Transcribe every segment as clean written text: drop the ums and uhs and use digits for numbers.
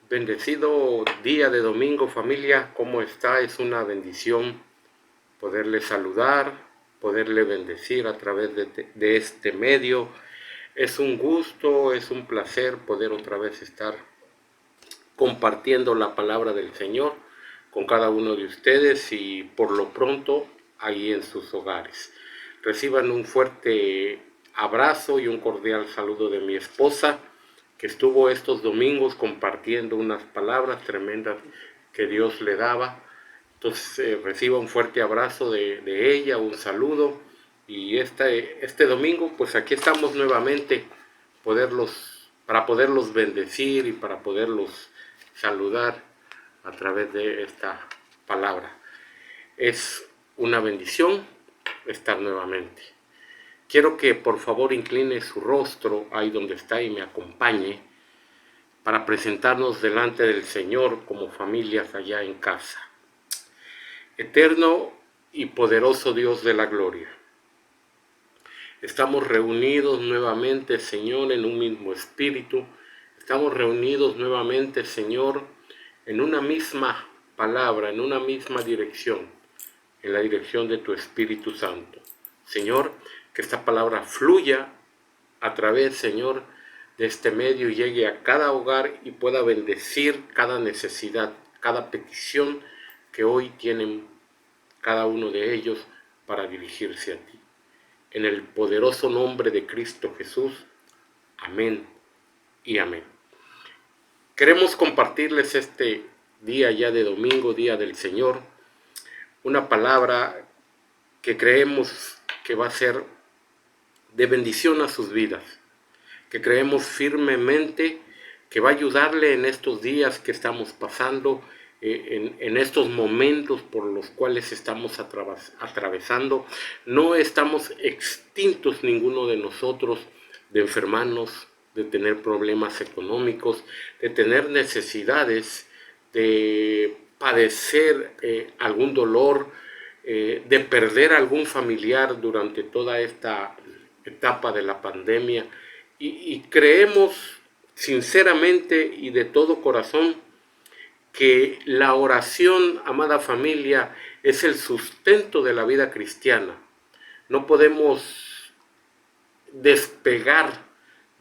Bendecido día de domingo, familia. ¿Cómo está? Es una bendición poderle saludar, poderle bendecir a través de este medio. Es un gusto, es un placer poder otra vez estar compartiendo la palabra del Señor con cada uno de ustedes y por lo pronto ahí en sus hogares. Reciban un fuerte abrazo y un cordial saludo de mi esposa, que estuvo estos domingos compartiendo unas palabras tremendas que Dios le daba. Entonces reciba un fuerte abrazo de ella, un saludo. Y este domingo, pues aquí estamos nuevamente para poderlos bendecir y para poderlos saludar a través de esta palabra. Es una bendición estar nuevamente. Quiero que por favor incline su rostro ahí donde está y me acompañe para presentarnos delante del Señor como familias allá en casa. Eterno y poderoso Dios de la gloria, estamos reunidos nuevamente, Señor, en un mismo espíritu. Estamos reunidos nuevamente, Señor, en una misma palabra, en una misma dirección, en la dirección de tu Espíritu Santo. Señor, que esta palabra fluya a través, Señor, de este medio y llegue a cada hogar y pueda bendecir cada necesidad, cada petición que hoy tienen cada uno de ellos para dirigirse a ti. En el poderoso nombre de Cristo Jesús. Amén y amén. Queremos compartirles este día ya de domingo, día del Señor, una palabra que creemos que va a ser de bendición a sus vidas, que creemos firmemente que va a ayudarle en estos días que estamos pasando, en estos momentos por los cuales estamos atravesando. No estamos extintos ninguno de nosotros de enfermarnos, de tener problemas económicos, de tener necesidades, de padecer algún dolor, de perder algún familiar durante toda esta etapa de la pandemia. Y creemos sinceramente y de todo corazón que la oración, amada familia, es el sustento de la vida cristiana. No podemos despegar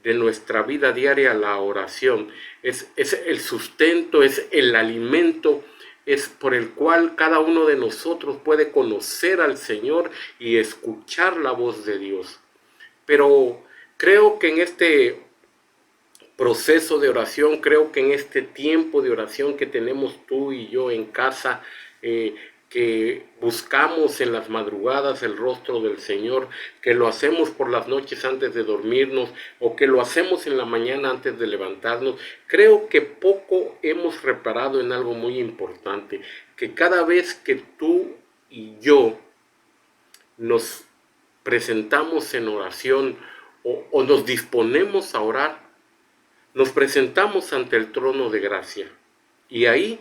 de nuestra vida diaria la oración. Es el sustento, es el alimento, es por el cual cada uno de nosotros puede conocer al Señor y escuchar la voz de Dios. Pero creo que en este proceso de oración, creo que en este tiempo de oración que tenemos tú y yo en casa, que buscamos en las madrugadas el rostro del Señor, que lo hacemos por las noches antes de dormirnos o que lo hacemos en la mañana antes de levantarnos, creo que poco hemos reparado en algo muy importante, que cada vez que tú y yo nos presentamos en oración o nos disponemos a orar, nos presentamos ante el trono de gracia y ahí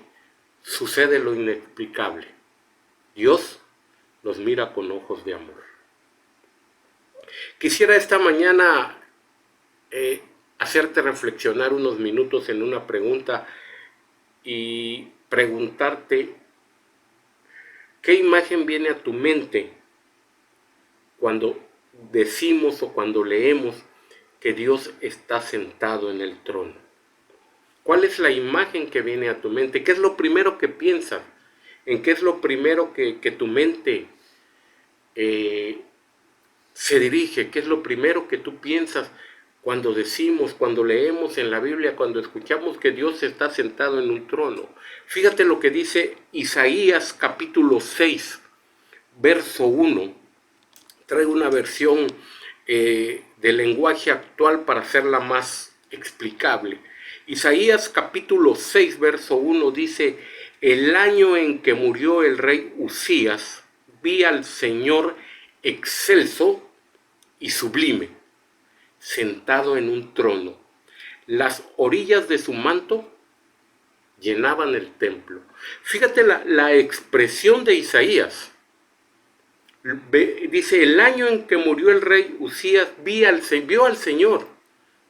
sucede lo inexplicable. Dios nos mira con ojos de amor. Quisiera esta mañana hacerte reflexionar unos minutos en una pregunta y preguntarte qué imagen viene a tu mente cuando decimos o cuando leemos que Dios está sentado en el trono. ¿Cuál es la imagen que viene a tu mente? ¿Qué es lo primero que piensas? ¿En qué es lo primero que tu mente se dirige? ¿Qué es lo primero que tú piensas cuando decimos, cuando leemos en la Biblia, cuando escuchamos que Dios está sentado en un trono? Fíjate lo que dice Isaías capítulo 6, verso 1. Traigo una versión del lenguaje actual para hacerla más explicable. Isaías capítulo 6, verso 1 dice: el año en que murió el rey Uzías, vi al Señor excelso y sublime, sentado en un trono. Las orillas de su manto llenaban el templo. Fíjate la expresión de Isaías. Dice: el año en que murió el rey Uzías, vio al Señor,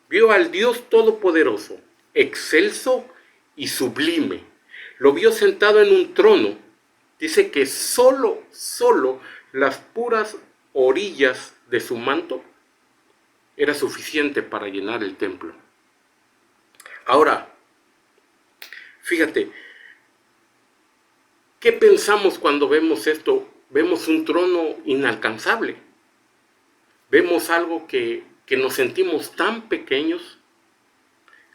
vio al Dios Todopoderoso, excelso y sublime. Lo vio sentado en un trono. Dice que solo las puras orillas de su manto era suficiente para llenar el templo. Ahora, fíjate, ¿qué pensamos cuando vemos esto? Vemos un trono inalcanzable. Vemos algo que nos sentimos tan pequeños.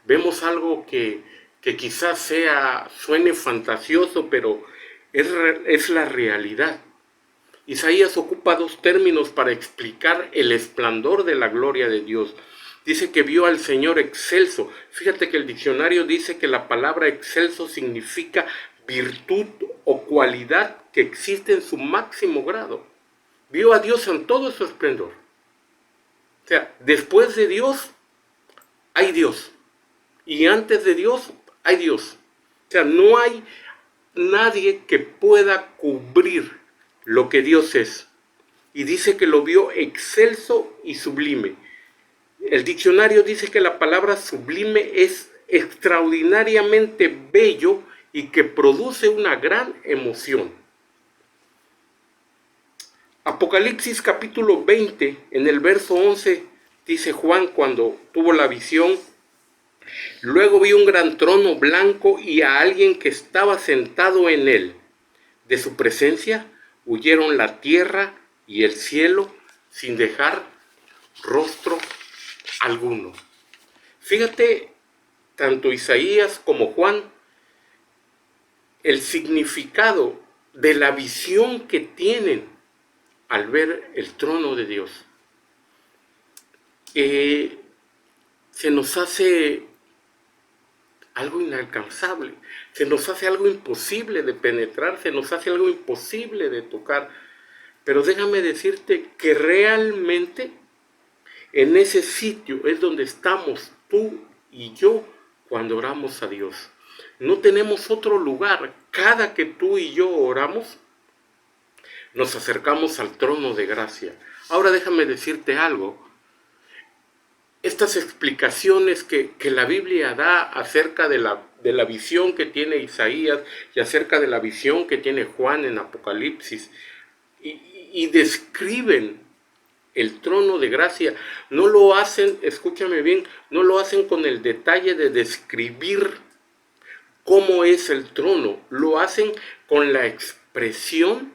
Vemos algo que quizás suene fantasioso, pero es la realidad. Isaías ocupa dos términos para explicar el esplendor de la gloria de Dios. Dice que vio al Señor excelso. Fíjate que el diccionario dice que la palabra excelso significa virtud o cualidad que existe en su máximo grado. Vio a Dios en todo su esplendor. O sea, después de Dios hay Dios. Y antes de Dios hay Dios. O sea, no hay nadie que pueda cubrir lo que Dios es. Y dice que lo vio excelso y sublime. El diccionario dice que la palabra sublime es extraordinariamente bello y que produce una gran emoción. Apocalipsis capítulo 20, en el verso 11, dice Juan cuando tuvo la visión: luego vi un gran trono blanco y a alguien que estaba sentado en él. De su presencia huyeron la tierra y el cielo sin dejar rostro alguno. Fíjate, tanto Isaías como Juan, el significado de la visión que tienen al ver el trono de Dios. Se nos hace algo inalcanzable, se nos hace algo imposible de penetrar, se nos hace algo imposible de tocar. Pero déjame decirte que realmente en ese sitio es donde estamos tú y yo cuando oramos a Dios. No tenemos otro lugar. Cada que tú y yo oramos, nos acercamos al trono de gracia. Ahora déjame decirte algo. Estas explicaciones que la Biblia da acerca de la visión que tiene Isaías y acerca de la visión que tiene Juan en Apocalipsis, y describen el trono de gracia, no lo hacen, escúchame bien, no lo hacen con el detalle de describir cómo es el trono, lo hacen con la expresión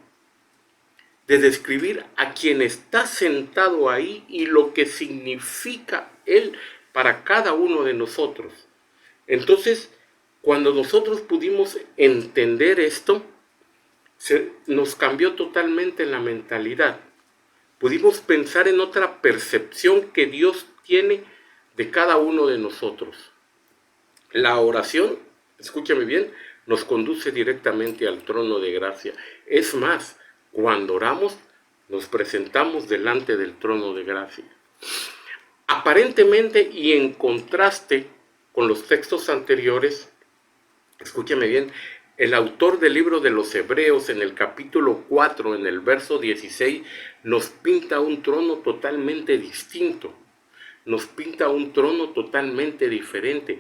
de describir a quien está sentado ahí y lo que significa él para cada uno de nosotros. Entonces, cuando nosotros pudimos entender esto, nos cambió totalmente la mentalidad. Pudimos pensar en otra percepción que Dios tiene de cada uno de nosotros. La oración, escúchame bien, nos conduce directamente al trono de gracia. Es más, cuando oramos, nos presentamos delante del trono de gracia. Aparentemente y en contraste con los textos anteriores, escúchame bien, el autor del libro de los Hebreos en el capítulo 4, en el verso 16, nos pinta un trono totalmente distinto. Nos pinta un trono totalmente diferente.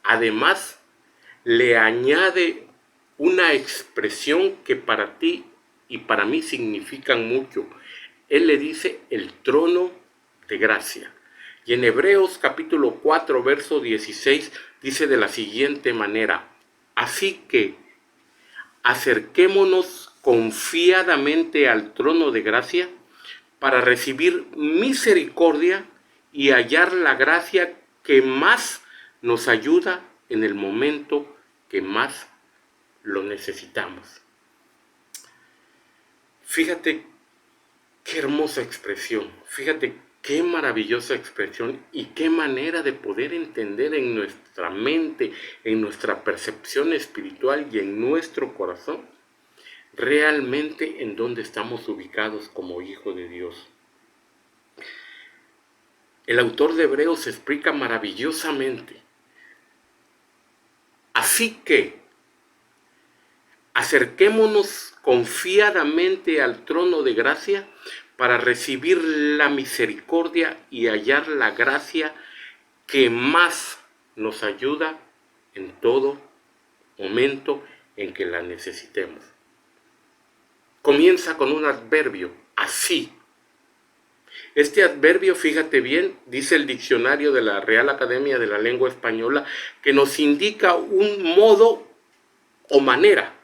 Además, le añade una expresión que para ti y para mí significan mucho. Él le dice el trono de gracia. Y en Hebreos capítulo 4, verso 16, dice de la siguiente manera: así que acerquémonos confiadamente al trono de gracia para recibir misericordia y hallar la gracia que más nos ayuda en el momento que más lo necesitamos. Fíjate qué hermosa expresión, fíjate qué maravillosa expresión y qué manera de poder entender en nuestra mente, en nuestra percepción espiritual y en nuestro corazón, realmente en dónde estamos ubicados como hijos de Dios. El autor de Hebreos explica maravillosamente. Así que acerquémonos confiadamente al trono de gracia para recibir la misericordia y hallar la gracia que más nos ayuda en todo momento en que la necesitemos. Comienza con un adverbio, así. Este adverbio, fíjate bien, dice el diccionario de la Real Academia de la Lengua Española, que nos indica un modo o manera.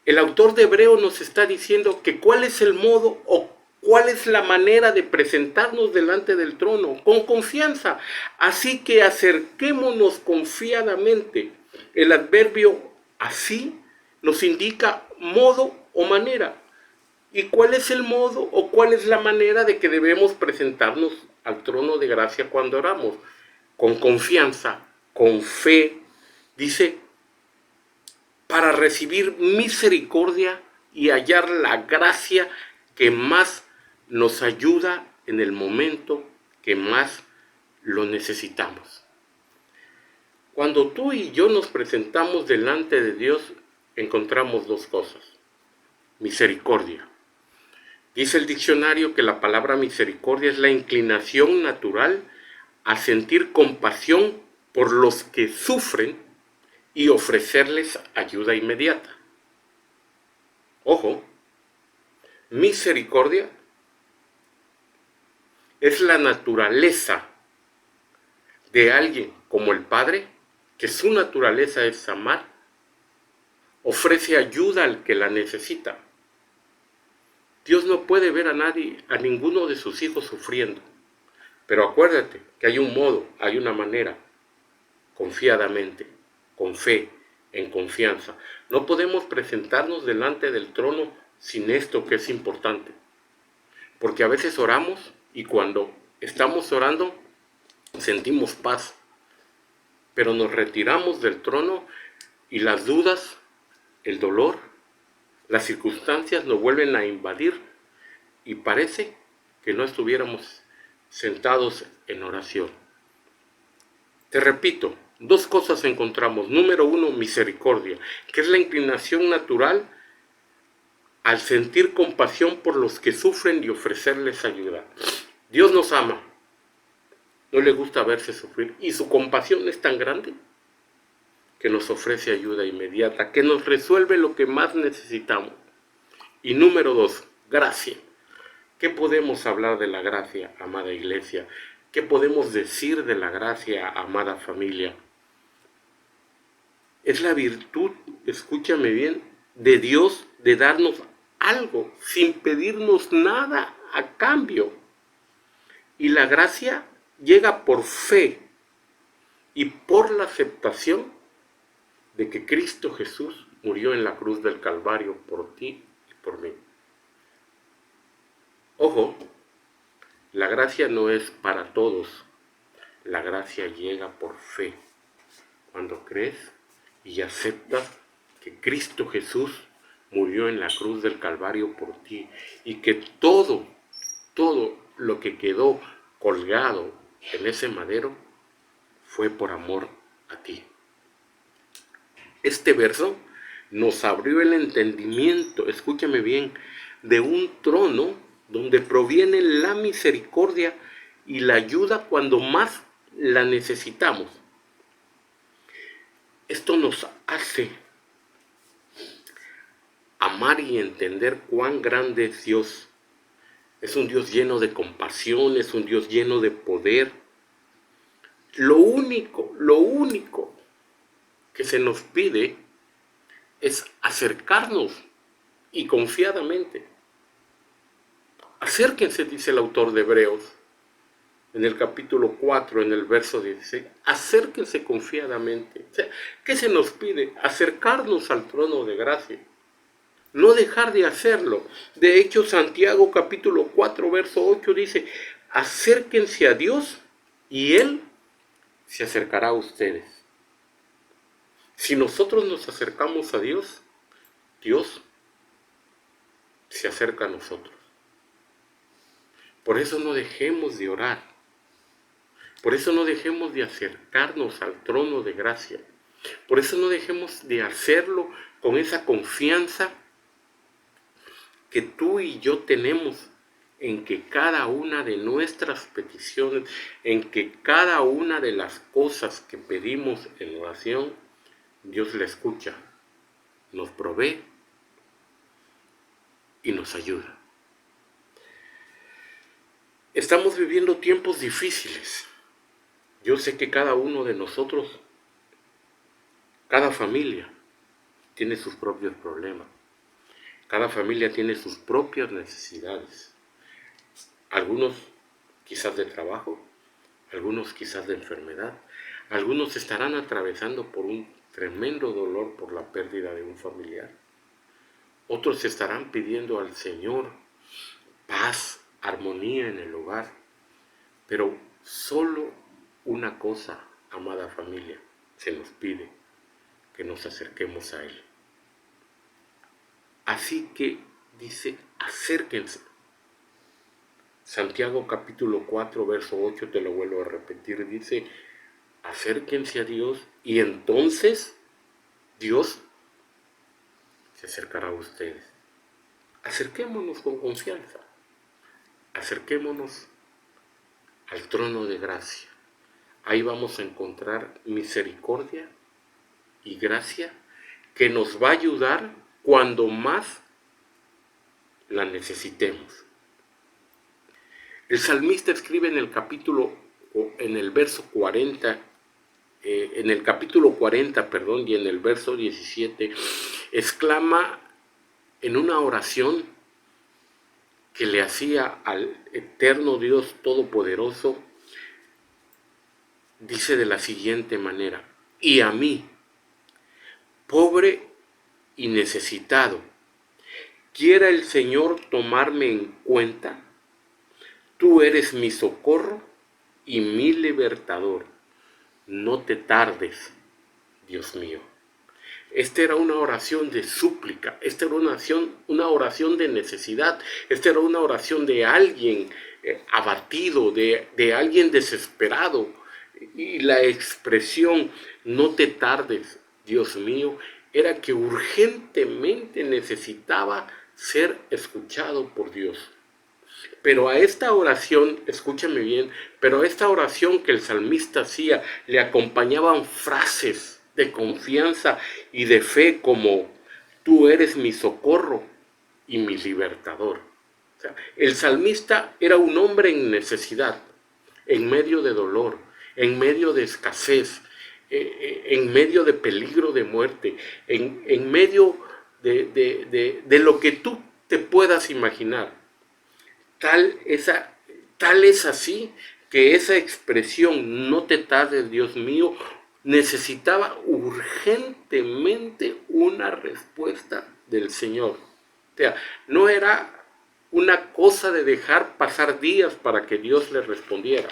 El autor de Hebreo nos está diciendo que cuál es el modo o cuál es la manera de presentarnos delante del trono, con confianza. Así que acerquémonos confiadamente. El adverbio así nos indica modo o manera. ¿Y cuál es el modo o cuál es la manera de que debemos presentarnos al trono de gracia cuando oramos? Con confianza, con fe. Dice, para recibir misericordia y hallar la gracia que más nos ayuda en el momento que más lo necesitamos. Cuando tú y yo nos presentamos delante de Dios, encontramos dos cosas. Misericordia. Dice el diccionario que la palabra misericordia es la inclinación natural a sentir compasión por los que sufren y ofrecerles ayuda inmediata. Ojo, misericordia es la naturaleza de alguien como el Padre, que su naturaleza es amar, ofrece ayuda al que la necesita. Dios no puede ver a nadie, a ninguno de sus hijos sufriendo. Pero acuérdate que hay un modo, hay una manera, confiadamente, con fe, en confianza. No podemos presentarnos delante del trono sin esto que es importante. Porque a veces oramos y cuando estamos orando sentimos paz. Pero nos retiramos del trono y las dudas, el dolor, las circunstancias nos vuelven a invadir y parece que no estuviéramos sentados en oración. Te repito, dos cosas encontramos. Número uno, misericordia, que es la inclinación natural al sentir compasión por los que sufren y ofrecerles ayuda. Dios nos ama, no le gusta verse sufrir y su compasión es tan grande que nos ofrece ayuda inmediata, que nos resuelve lo que más necesitamos. Y número dos, gracia. ¿Qué podemos hablar de la gracia, amada iglesia? ¿Qué podemos decir de la gracia, amada familia? Es la virtud, escúchame bien, de Dios de darnos algo sin pedirnos nada a cambio. Y la gracia llega por fe y por la aceptación de que Cristo Jesús murió en la cruz del Calvario por ti y por mí. Ojo, la gracia no es para todos. La gracia llega por fe. Cuando crees y aceptas que Cristo Jesús murió en la cruz del Calvario por ti y que todo lo que quedó colgado en ese madero fue por amor a ti. Este verso nos abrió el entendimiento, escúchame bien, de un trono donde proviene la misericordia y la ayuda cuando más la necesitamos. Esto nos hace amar y entender cuán grande es Dios. Es un Dios lleno de compasión, es un Dios lleno de poder. Lo único que se nos pide es acercarnos y confiadamente. Acérquense, dice el autor de Hebreos, en el capítulo 4, en el verso 16, acérquense confiadamente. O sea, ¿qué se nos pide? Acercarnos al trono de gracia. No dejar de hacerlo. De hecho, Santiago capítulo 4, verso 8 dice, acérquense a Dios y Él se acercará a ustedes. Si nosotros nos acercamos a Dios, Dios se acerca a nosotros. Por eso no dejemos de orar. Por eso no dejemos de acercarnos al trono de gracia. Por eso no dejemos de hacerlo con esa confianza que tú y yo tenemos en que cada una de nuestras peticiones, en que cada una de las cosas que pedimos en oración, Dios la escucha, nos provee y nos ayuda. Estamos viviendo tiempos difíciles. Yo sé que cada uno de nosotros, cada familia, tiene sus propios problemas. Cada familia tiene sus propias necesidades. Algunos quizás de trabajo, algunos quizás de enfermedad. Algunos estarán atravesando por un tremendo dolor por la pérdida de un familiar. Otros estarán pidiendo al Señor paz, armonía en el hogar. Pero solo una cosa, amada familia, se nos pide: que nos acerquemos a Él. Así que dice, acérquense. Santiago capítulo 4, verso 8, te lo vuelvo a repetir, dice, acérquense a Dios y entonces Dios se acercará a ustedes. Acerquémonos con confianza, acerquémonos al trono de gracia. Ahí vamos a encontrar misericordia y gracia que nos va a ayudar cuando más la necesitemos. El salmista escribe en el capítulo 40, y en el verso 17, exclama en una oración que le hacía al eterno Dios Todopoderoso, dice de la siguiente manera: y a mí, pobre y necesitado, ¿quiera el Señor tomarme en cuenta? Tú eres mi socorro y mi libertador. No te tardes, Dios mío. Esta era una oración de súplica, esta era una oración de necesidad, esta era una oración de alguien abatido, de alguien desesperado. Y la expresión no te tardes, Dios mío, era que urgentemente necesitaba ser escuchado por Dios. Pero a esta oración, escúchame bien, pero a esta oración que el salmista hacía le acompañaban frases de confianza y de fe como: tú eres mi socorro y mi libertador. O sea, el salmista era un hombre en necesidad, en medio de dolor, en medio de escasez, en medio de peligro de muerte, en medio de lo que tú te puedas imaginar. Tal es así que esa expresión, no te tardes, Dios mío, necesitaba urgentemente una respuesta del Señor. O sea, no era una cosa de dejar pasar días para que Dios le respondiera.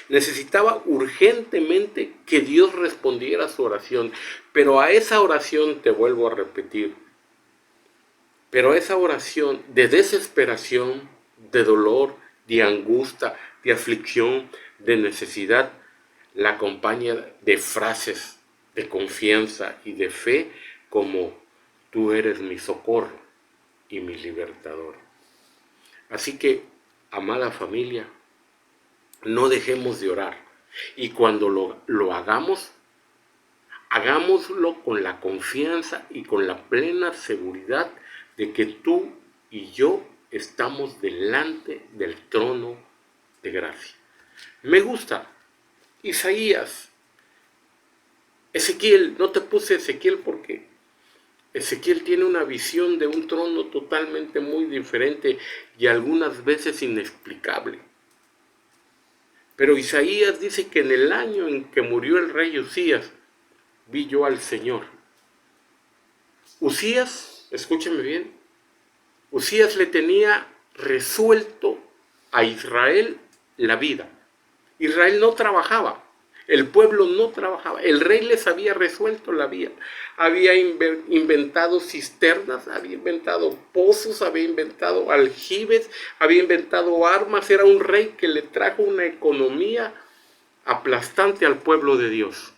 Necesitaba urgentemente que Dios respondiera a su oración. Pero a esa oración, te vuelvo a repetir, pero a esa oración de desesperación, de dolor, de angustia, de aflicción, de necesidad, la acompaña de frases de confianza y de fe como: tú eres mi socorro y mi libertador. Así que, amada familia, no dejemos de orar. Y cuando lo hagamos, hagámoslo con la confianza y con la plena seguridad de que tú y yo estamos delante del trono de gracia. Me gusta Isaías, Ezequiel. No te puse Ezequiel porque Ezequiel tiene una visión de un trono totalmente muy diferente y algunas veces inexplicable. Pero Isaías dice que en el año en que murió el rey Usías, vi yo al Señor. Usías, escúchame bien, Usías le tenía resuelto a Israel la vida. Israel no trabajaba, el pueblo no trabajaba, el rey les había resuelto la vida. Había inventado cisternas, había inventado pozos, había inventado aljibes, había inventado armas. Era un rey que le trajo una economía aplastante al pueblo de Dios.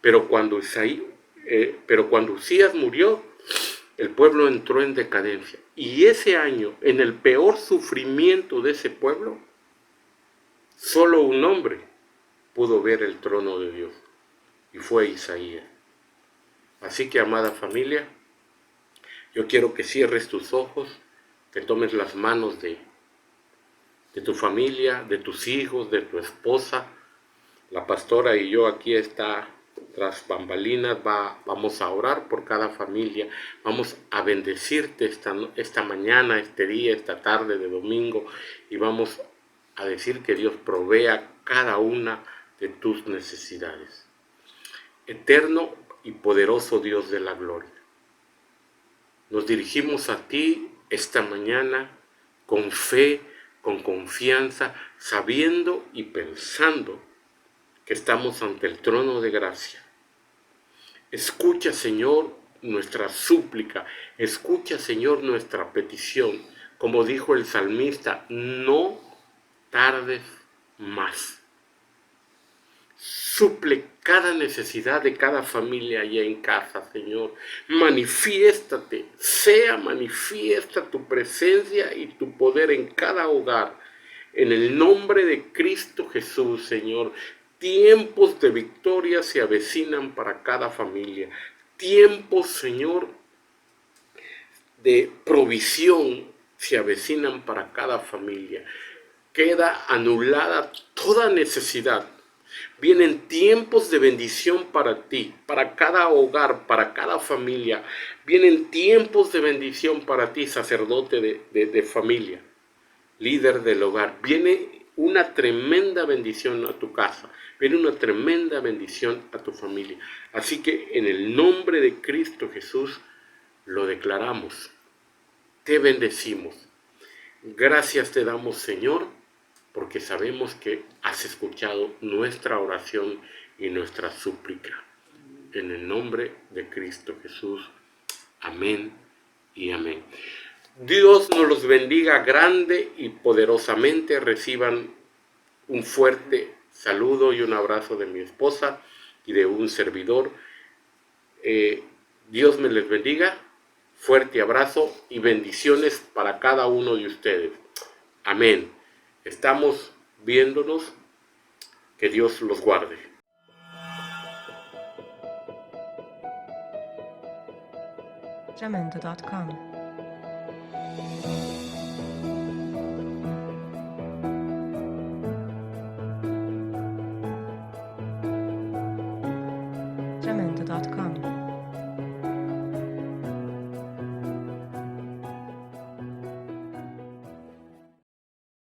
Pero cuando Usías murió, el pueblo entró en decadencia. Y ese año, en el peor sufrimiento de ese pueblo, solo un hombre pudo ver el trono de Dios. y fue Isaías. Así que, amada familia, yo quiero que cierres tus ojos, que tomes las manos de tu familia, de tus hijos, de tu esposa. La pastora y yo aquí está tras bambalinas, vamos a orar por cada familia, vamos a bendecirte esta mañana, este día, esta tarde de domingo, y vamos a decir que Dios provea cada una de tus necesidades. Eterno y poderoso Dios de la gloria, nos dirigimos a ti esta mañana con fe, con confianza, sabiendo y pensando que estamos ante el trono de gracia. Escucha, Señor, nuestra súplica, escucha, Señor, nuestra petición. Como dijo el salmista, no tardes más. Suple cada necesidad de cada familia allá en casa, Señor. Manifiéstate, manifiesta tu presencia y tu poder en cada hogar. En el nombre de Cristo Jesús, Señor. Tiempos de victoria se avecinan para cada familia. Tiempos, Señor, de provisión se avecinan para cada familia. Queda anulada toda necesidad. Vienen tiempos de bendición para ti, para cada hogar, para cada familia. Vienen tiempos de bendición para ti, sacerdote de familia, líder del hogar. Viene una tremenda bendición a tu casa. Viene una tremenda bendición a tu familia. Así que en el nombre de Cristo Jesús lo declaramos. Te bendecimos. Gracias te damos, Señor, porque sabemos que has escuchado nuestra oración y nuestra súplica. En el nombre de Cristo Jesús. Amén y amén. Dios nos los bendiga grande y poderosamente. Reciban un fuerte saludo y un abrazo de mi esposa y de un servidor. Dios me les bendiga. Fuerte abrazo y bendiciones para cada uno de ustedes. Amén. Estamos viéndonos. Que Dios los guarde. Jamendo.com